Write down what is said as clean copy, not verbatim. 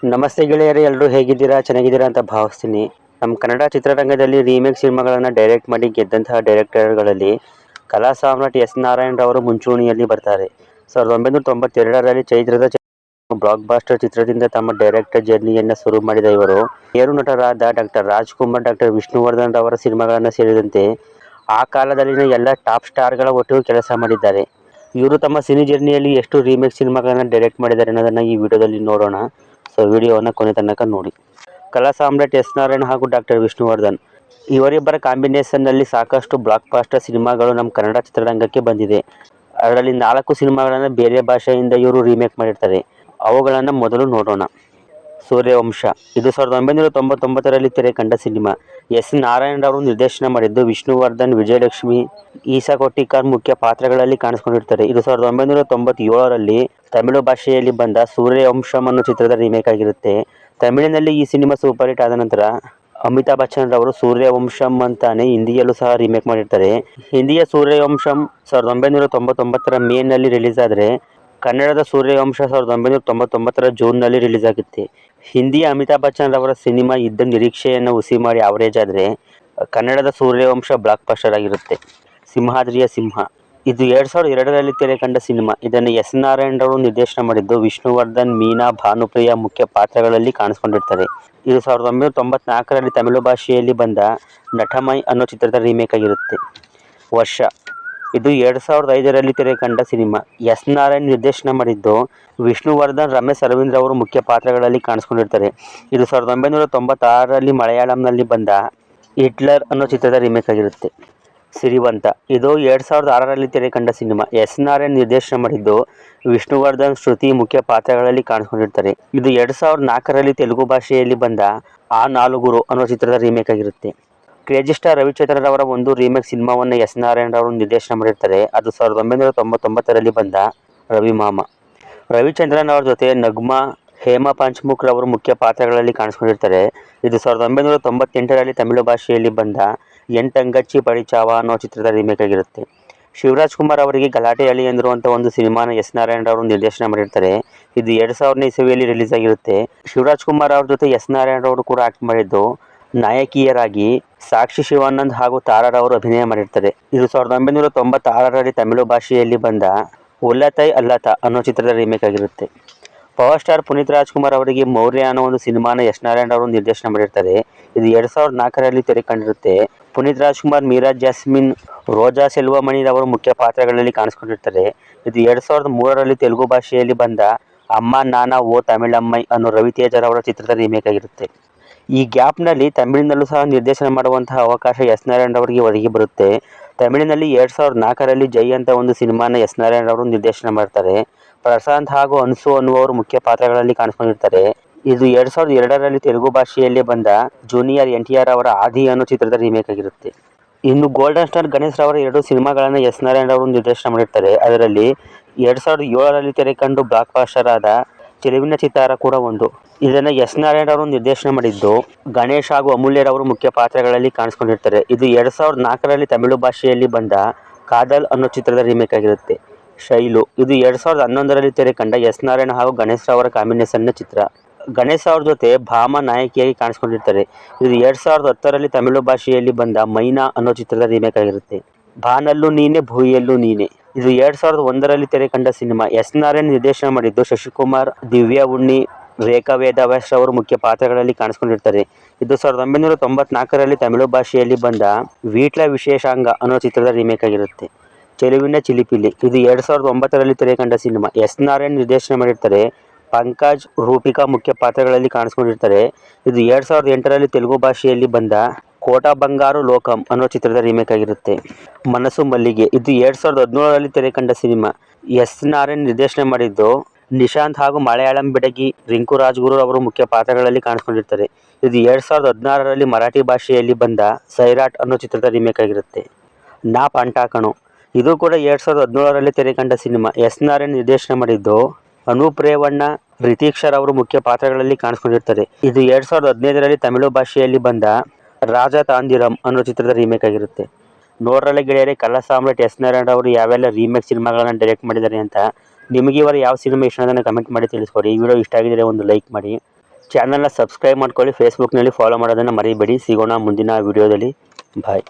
ನಮಸ್ತೆ ಗೆಳೆಯರೇ, ಎಲ್ಲರೂ ಹೇಗಿದ್ದೀರಾ? ಚೆನ್ನಾಗಿದ್ದೀರಾ ಅಂತ ಭಾವಿಸ್ತೀನಿ. ನಮ್ಮ ಕನ್ನಡ ಚಿತ್ರರಂಗದಲ್ಲಿ ರೀಮೇಕ್ ಸಿನಿಮಾಗಳನ್ನು ಡೈರೆಕ್ಟ್ ಮಾಡಿ ಗೆದ್ದಂತಹ ಡೈರೆಕ್ಟರ್ಗಳಲ್ಲಿ ಕಲಾ ಸಾಮ್ರಾಟ್ ಎಸ್ ನಾರಾಯಣ್ ರವರು ಮುಂಚೂಣಿಯಲ್ಲಿ ಬರ್ತಾರೆ. 1992ರಲ್ಲಿ ಚೈತ್ರದ ಬ್ಲಾಕ್ ಬಾಸ್ಟರ್ ಚಿತ್ರದಿಂದ ತಮ್ಮ ಡೈರೆಕ್ಟರ್ ಜರ್ನಿಯನ್ನು ಶುರು ಮಾಡಿದ ಇವರು ಮೇರು ನಟರಾದ ಡಾಕ್ಟರ್ ರಾಜ್ಕುಮಾರ್, ಡಾಕ್ಟರ್ ವಿಷ್ಣುವರ್ಧನ್ ರವರ ಸಿನಿಮಾಗಳನ್ನು ಸೇರಿದಂತೆ ಆ ಕಾಲದಲ್ಲಿನ ಎಲ್ಲ ಟಾಪ್ ಸ್ಟಾರ್ಗಳ ಒಟ್ಟಿಗೆ ಕೆಲಸ ಮಾಡಿದ್ದಾರೆ. ಇವರು ತಮ್ಮ ಸಿನಿ ಜರ್ನಿಯಲ್ಲಿ ಎಷ್ಟು ರೀಮೇಕ್ ಸಿನಿಮಾಗಳನ್ನು ಡೈರೆಕ್ಟ್ ಮಾಡಿದ್ದಾರೆ ಅನ್ನೋದನ್ನು ಈ ವಿಡಿಯೋದಲ್ಲಿ ನೋಡೋಣ. ಸೊ ವಿಡಿಯೋವನ್ನು ಕೊನೆ ತನಕ ನೋಡಿ. ಕಲಾ ಸಾಮ್ರಾಟ್ ಎಸ್ ನಾರಾಯಣ್ ಹಾಗೂ ಡಾಕ್ಟರ್ ವಿಷ್ಣುವರ್ಧನ್ ಇವರಿಬ್ಬರ ಕಾಂಬಿನೇಷನ್ನಲ್ಲಿ ಸಾಕಷ್ಟು ಬ್ಲಾಕ್ ಬಾಸ್ಟರ್ ಸಿನಿಮಾಗಳು ನಮ್ಮ ಕನ್ನಡ ಚಿತ್ರರಂಗಕ್ಕೆ ಬಂದಿದೆ. ಅದರಲ್ಲಿ 4 ಸಿನಿಮಾಗಳನ್ನು ಬೇರೆ ಭಾಷೆಯಿಂದ ಇವರು ರೀಮೇಕ್ ಮಾಡಿರ್ತಾರೆ. ಅವುಗಳನ್ನು ಮೊದಲು ನೋಡೋಣ. ಸೂರ್ಯವಂಶ ಇದು 1999ರಲ್ಲಿ ತೆರೆ ಕಂಡ ಸಿನಿಮಾ. ಎಸ್ ನಾರಾಯಣ್ ಅವರು ನಿರ್ದೇಶನ ಮಾಡಿದ್ದು, ವಿಷ್ಣುವರ್ಧನ್, ವಿಜಯಲಕ್ಷ್ಮಿ, ಈಸಾ ಕೊಟ್ಟಿಕಾರ್ ಮುಖ್ಯ ಪಾತ್ರಗಳಲ್ಲಿ ಕಾಣಿಸ್ಕೊಂಡಿರ್ತಾರೆ. ಇದು 1997ರಲ್ಲಿ ತಮಿಳು ಭಾಷೆಯಲ್ಲಿ ಬಂದ ಸೂರ್ಯವಂಶಂ ಅನ್ನೋ ಚಿತ್ರದ ರೀಮೇಕ್ ಆಗಿರುತ್ತೆ. ತಮಿಳಿನಲ್ಲಿ ಈ ಸಿನಿಮಾ ಸೂಪರ್ ಹಿಟ್ ಆದ ನಂತರ ಅಮಿತಾಬ್ ಬಚ್ಚನ್ ರವರು ಸೂರ್ಯವಂಶಂ ಅಂತಾನೆ ಹಿಂದಿಯಲ್ಲೂ ಸಹ ರೀಮೇಕ್ ಮಾಡಿರ್ತಾರೆ. ಹಿಂದಿಯ ಸೂರ್ಯವಂಶಂ 1999ರ ಮೇನಲ್ಲಿ ರಿಲೀಸ್ ಆದರೆ, ಕನ್ನಡದ ಸೂರ್ಯವಂಶ 1999ರ ಜೂನ್ನಲ್ಲಿ ರಿಲೀಸ್ ಆಗುತ್ತೆ. ಹಿಂದಿಯ ಅಮಿತಾಬ್ ಬಚ್ಚನ್ ರವರ ಸಿನಿಮಾ ಇದ್ದ ನಿರೀಕ್ಷೆಯನ್ನು ಹುಸಿ ಮಾಡಿ ಆವರೇಜ್ ಆದರೆ, ಕನ್ನಡದ ಸೂರ್ಯವಂಶ ಬ್ಲಾಕ್ ಬಸ್ಟರ್ ಆಗಿರುತ್ತೆ. ಸಿಂಹಾದ್ರಿಯ ಸಿಂಹ ಇದು 2002ರಲ್ಲಿ ತೆರೆ ಕಂಡ ಸಿನಿಮಾ. ಇದನ್ನು ಎಸ್ ನಾರಾಯಣ್ ರವರು ನಿರ್ದೇಶನ ಮಾಡಿದ್ದು, ವಿಷ್ಣುವರ್ಧನ್, ಮೀನಾ, ಭಾನುಪ್ರಿಯ ಮುಖ್ಯ ಪಾತ್ರಗಳಲ್ಲಿ ಕಾಣಿಸ್ಕೊಂಡಿರ್ತಾರೆ. ಇದು 1994ರಲ್ಲಿ ತಮಿಳು ಭಾಷೆಯಲ್ಲಿ ಬಂದ ನಟಮೈ ಅನ್ನೋ ಚಿತ್ರದ ರೀಮೇಕ್ ಆಗಿರುತ್ತೆ. ವರ್ಷ ಇದು 2005ರಲ್ಲಿ ತೆರೆ ಕಂಡ ಸಿನಿಮಾ. ಎಸ್ ನಾರಾಯಣ್ ನಿರ್ದೇಶನ ಮಾಡಿದ್ದು, ವಿಷ್ಣುವರ್ಧನ್, ರಮೇಶ್ ಅರವಿಂದ್ ಅವರು ಮುಖ್ಯ ಪಾತ್ರಗಳಲ್ಲಿ ಕಾಣಿಸ್ಕೊಂಡಿರ್ತಾರೆ. ಇದು 1996ರಲ್ಲಿ ಮಲಯಾಳಂನಲ್ಲಿ ಬಂದ ಹಿಟ್ಲರ್ ಅನ್ನೋ ಚಿತ್ರದ ರೀಮೇಕ್ ಆಗಿರುತ್ತೆ. ಸಿರಿವಂತ ಇದು 2006ರಲ್ಲಿ ತೆರೆ ಕಂಡ ಸಿನಿಮಾ. ಎಸ್ ನಾರಾಯಣ್ ನಿರ್ದೇಶನ ಮಾಡಿದ್ದು, ವಿಷ್ಣುವರ್ಧನ್, ಶ್ರುತಿ ಮುಖ್ಯ ಪಾತ್ರಗಳಲ್ಲಿ ಕಾಣಿಸ್ಕೊಂಡಿರ್ತಾರೆ. ಇದು 2004ರಲ್ಲಿ ತೆಲುಗು ಭಾಷೆಯಲ್ಲಿ ಬಂದ ಆ ನಾಲುಗುರು ಅನ್ನೋ ಚಿತ್ರದ ರೀಮೇಕ್ ಆಗಿರುತ್ತೆ. ಕ್ರೇಜಿ ಸ್ಟಾರ್ ರವಿಚಂದ್ರನ್ ಅವರ ಒಂದು ರೀಮೇಕ್ ಸಿನಿಮಾವನ್ನು ಎಸ್ ನಾರಾಯಣ್ ಅವರು ನಿರ್ದೇಶನ ಮಾಡಿರ್ತಾರೆ. ಅದು 1999ರಲ್ಲಿ ಬಂದ ರವಿಮಾಮ. ರವಿಚಂದ್ರನ್ ಅವರ ಜೊತೆ ನಗ್ಮಾ, ಹೇಮಾ ಪಂಚಮುಖ್ ರವರು ಮುಖ್ಯ ಪಾತ್ರಗಳಲ್ಲಿ ಕಾಣಿಸ್ಕೊಂಡಿರ್ತಾರೆ. ಇದು 1998ರಲ್ಲಿ ತಮಿಳು ಭಾಷೆಯಲ್ಲಿ ಬಂದ ಎನ್ ತಂಗಚ್ಚಿ ಪಡಿಚಾವ ಅನ್ನೋ ಚಿತ್ರದ ರೀಮೇಕ್ ಆಗಿರುತ್ತೆ. ಶಿವರಾಜ್ ಕುಮಾರ್ ಅವರಿಗೆ ಗಲಾಟೆ ಅಳಿಯಂದ್ರು ಅಂತ ಒಂದು ಸಿನಿಮಾನ ಎಸ್ ನಾರಾಯಣ್ ಅವರು ನಿರ್ದೇಶನ ಮಾಡಿರ್ತಾರೆ. ಇದು 2000ನೇ ಇಸವಿಯಲ್ಲಿ ರಿಲೀಸ್ ಆಗಿರುತ್ತೆ. ಶಿವರಾಜ್ ಕುಮಾರ್ ಅವ್ರ ಜೊತೆ ಎಸ್ ನಾರಾಯಣ್ ಅವರು ಕೂಡ ಆಕ್ಟ್ ಮಾಡಿದ್ದು, ನಾಯಕಿಯರಾಗಿ ಸಾಕ್ಷಿ ಶಿವಾನಂದ್ ಹಾಗೂ ತಾರಾರವರು ಅಭಿನಯ ಮಾಡಿರ್ತಾರೆ. ಇದು 1996ರಲ್ಲಿ ತಮಿಳು ಭಾಷೆಯಲ್ಲಿ ಬಂದ ಉಲ್ಲತೈ ಅಲ್ಲತ ಅನ್ನೋ ಚಿತ್ರದ ರೀಮೇಕ್ ಆಗಿರುತ್ತೆ. ಪವರ್ ಸ್ಟಾರ್ ಪುನೀತ್ ರಾಜ್ಕುಮಾರ್ ಅವರಿಗೆ ಮೌರ್ಯ ಅನ್ನೋ ಒಂದು ಸಿನಿಮಾನ ಎಸ್ ನಾರಾಯಣ್ ಅವರು ನಿರ್ದೇಶನ ಮಾಡಿರ್ತಾರೆ. ಇದು 2004ರಲ್ಲಿ ತೆರೆ ಕಂಡಿರುತ್ತೆ. ಪುನೀತ್ ರಾಜ್ಕುಮಾರ್, ಮೀರಾ ಜಾಸ್ಮಿನ್, ರೋಜಾ ಸೆಲ್ವಮಣಿ ರವರು ಮುಖ್ಯ ಪಾತ್ರಗಳಲ್ಲಿ ಕಾಣಿಸ್ಕೊಂಡಿರ್ತಾರೆ. ಇದು 2003ರಲ್ಲಿ ತೆಲುಗು ಭಾಷೆಯಲ್ಲಿ ಬಂದ ಅಮ್ಮ ನಾನಾ ಓ ತಮಿಳಮ್ಮೈ ಅನ್ನೋ ರವಿತೇಜ ರವರ ಚಿತ್ರದ ರೀಮೇಕ್ ಆಗಿರುತ್ತೆ. ಈ ಗ್ಯಾಪ್ನಲ್ಲಿ ತಮಿಳಿನಲ್ಲೂ ಸಹ ನಿರ್ದೇಶನ ಮಾಡುವಂತಹ ಅವಕಾಶ ಎಸ್ ನಾರಾಯಣ್ ಅವರಿಗೆ ಒದಗಿ ಬರುತ್ತೆ. ತಮಿಳಿನಲ್ಲಿ 2004ರಲ್ಲಿ ಜೈ ಅಂತ ಒಂದು ಸಿನಿಮಾನ ಎಸ್ ನಾರಾಯಣ್ ಅವರು ನಿರ್ದೇಶನ ಮಾಡ್ತಾರೆ. ಪ್ರಶಾಂತ್ ಹಾಗೂ ಅನ್ಸು ಅನ್ನುವರು ಮುಖ್ಯ ಪಾತ್ರಗಳಲ್ಲಿ ಕಾಣಿಸ್ಕೊಂಡಿರ್ತಾರೆ. ಇದು 2002ರಲ್ಲಿ ತೆಲುಗು ಭಾಷೆಯಲ್ಲಿ ಬಂದ ಜೂನಿಯರ್ NTR ಅವರ ಆದಿ ಅನ್ನೋ ಚಿತ್ರದ ರೀಮೇಕ್ ಆಗಿರುತ್ತೆ. ಇನ್ನು ಗೋಲ್ಡನ್ ಸ್ಟಾರ್ ಗಣೇಶ್ ರವರ 2 ಸಿನಿಮಾಗಳನ್ನು ಎಸ್ ನಾರಾಯಣ್ ಅವರು ನಿರ್ದೇಶನ ಮಾಡಿರ್ತಾರೆ. ಅದರಲ್ಲಿ 2007ರಲ್ಲಿ ತೆರೆ ಕಂಡು ಬ್ಲಾಕ್ ಬಾಸ್ಟರ್ ಆದ ಚೆಲುವಿನ ಚಿತ್ತಾರ ಕೂಡ ಒಂದು. ಇದನ್ನು ಎಸ್ ನಾರಾಯಣ್ ಅವರು ನಿರ್ದೇಶನ ಮಾಡಿದ್ದು, ಗಣೇಶ್ ಹಾಗೂ ಅಮೂಲ್ಯರವರು ಮುಖ್ಯ ಪಾತ್ರಗಳಲ್ಲಿ ಕಾಣಿಸ್ಕೊಂಡಿರ್ತಾರೆ. ಇದು 2004ರಲ್ಲಿ ತಮಿಳು ಭಾಷೆಯಲ್ಲಿ ಬಂದ ಕಾದಲ್ ಅನ್ನೋ ಚಿತ್ರದ ರೀಮೇಕ್ ಆಗಿರುತ್ತೆ. ಶೈಲು ಇದು 2011ರಲ್ಲಿ ತೆರೆ ಕಂಡ ಎಸ್ ನಾರಾಯಣ್ ಹಾಗೂ ಗಣೇಶ್ ಅವರ ಕಾಂಬಿನೇಷನ್ನ ಚಿತ್ರ. ಗಣೇಶ್ ಅವ್ರ ಜೊತೆ ಭಾಮ ನಾಯಕಿಯಾಗಿ ಕಾಣಿಸ್ಕೊಂಡಿರ್ತಾರೆ. ಇದು 2010ರಲ್ಲಿ ತಮಿಳು ಭಾಷೆಯಲ್ಲಿ ಬಂದ ಮೈನಾ ಅನ್ನೋ ಚಿತ್ರದ ರೀಮೇಕ್ ಆಗಿರುತ್ತೆ. ಬಾನಲ್ಲೂ ನೀನೆ ಭೂಯಿಯಲ್ಲೂ ನೀನೆ ಇದು 2001ರಲ್ಲಿ ತೆರೆ ಕಂಡ ಸಿನಿಮಾ. ಎಸ್ ನಾರಾಯಣ್ ನಿರ್ದೇಶನ ಮಾಡಿದ್ದು, ಶಶಿಕುಮಾರ್, ದಿವ್ಯಾ ಉಣ್ಣಿ, ರೇಖಾ ವೇದವ್ಯಾಸ್ ಅವರು ಮುಖ್ಯ ಪಾತ್ರಗಳಲ್ಲಿ ಕಾಣಿಸ್ಕೊಂಡಿರ್ತಾರೆ. ಇದು 1994ರಲ್ಲಿ ತಮಿಳು ಭಾಷೆಯಲ್ಲಿ ಬಂದ ವೀಟ್ಲ ವಿಶೇಷಾಂಗ ಅನ್ನೋ ಚಿತ್ರದ ರೀಮೇಕ್ ಆಗಿರುತ್ತೆ. ಚೆಲುವಿನ ಚಿಲಿಪಿಲಿ ಇದು 2009ರಲ್ಲಿ ತೆರೆ ಕಂಡ ಸಿನಿಮಾ. ಎಸ್ ನಾರಾಯಣ್ ನಿರ್ದೇಶನ ಮಾಡಿರ್ತಾರೆ. ಪಂಕಜ್, ರೂಪಿಕಾ ಮುಖ್ಯ ಪಾತ್ರಗಳಲ್ಲಿ ಕಾಣಿಸ್ಕೊಂಡಿರ್ತಾರೆ. ಇದು 2008ರಲ್ಲಿ ತೆಲುಗು ಭಾಷೆಯಲ್ಲಿ ಬಂದ ಕೋಟಾ ಬಂಗಾರು ಲೋಕಂ ಅನ್ನೋ ಚಿತ್ರದ ರೀಮೇಕ್ ಆಗಿರುತ್ತೆ. ಮನಸ್ಸು ಮಲ್ಲಿಗೆ ಇದು 2017ರಲ್ಲಿ ತೆರೆ ಕಂಡ ಸಿನಿಮಾ. ಎಸ್ ನಾರಾಯಣ್ ನಿರ್ದೇಶನ ಮಾಡಿದ್ದು, ನಿಶಾಂತ್ ಹಾಗೂ ಮಲಯಾಳಂ ಬೆಡಗಿ ರಿಂಕು ರಾಜ್ಗುರು ಅವರು ಮುಖ್ಯ ಪಾತ್ರಗಳಲ್ಲಿ ಕಾಣಿಸ್ಕೊಂಡಿರ್ತಾರೆ. ಇದು 2016ರಲ್ಲಿ ಮರಾಠಿ ಭಾಷೆಯಲ್ಲಿ ಬಂದ ಸೈರಾಟ್ ಅನ್ನೋ ಚಿತ್ರದ ರೀಮೇಕ್ ಆಗಿರುತ್ತೆ. ನಾ ಪಂಟಾಕಣು ಇದು ಕೂಡ 2017ರಲ್ಲಿ ತೆರೆ ಕಂಡ ಸಿನಿಮಾ. ಎಸ್ ನಾರಾಯಣ್ ನಿರ್ದೇಶನ ಮಾಡಿದ್ದು, ಅನೂಪ್ ರೇವಣ್ಣ, ರಿತೀಕ್ಷರ್ ಅವರು ಮುಖ್ಯ ಪಾತ್ರಗಳಲ್ಲಿ ಕಾಣಿಸ್ಕೊಂಡಿರ್ತಾರೆ. ಇದು 2015ರಲ್ಲಿ ತಮಿಳು ಭಾಷೆಯಲ್ಲಿ ಬಂದ ರಾಜ ತಾಂದಿರಂ ಅನ್ನೋ ಚಿತ್ರದ ರೀಮೇಕ್ ಆಗಿರುತ್ತೆ. ನೋಡ್ರಲ್ಲ ಗೆಳೆಯರೆ, ಕಲಾ ಸಾಮ್ರಾಟ್ ಎಸ್ ನಾರಾಯಣ್ ಅವರು ಯಾವೆಲ್ಲ ರೀಮೇಕ್ ಸಿನಿಮಾಗಳನ್ನ ಡೈರೆಕ್ಟ್ ಮಾಡಿದ್ದಾರೆ ಅಂತ. ನಿಮಗೆ ಇವರ ಯಾವ ಸಿನಿಮಾ ಇಷ್ಟ ಅನ್ನೋದನ್ನ ಕಮೆಂಟ್ ಮಾಡಿ ತಿಳಿಸ್ಕೊಡಿ. ಈ ವಿಡಿಯೋ ಇಷ್ಟ ಆಗಿದ್ರೆ ಒಂದು ಲೈಕ್ ಮಾಡಿ. ಚಾನಲ್ನ ಸಬ್ಸ್ಕ್ರೈಬ್ ಮಾಡ್ಕೊಳ್ಳಿ, ಫೇಸ್ಬುಕ್ನಲ್ಲಿ ಫಾಲೋ ಮಾಡೋದನ್ನು ಮರಿಬೇಡಿ. ಸಿಗೋಣ ಮುಂದಿನ ವಿಡಿಯೋದಲ್ಲಿ. ಬಾಯ್.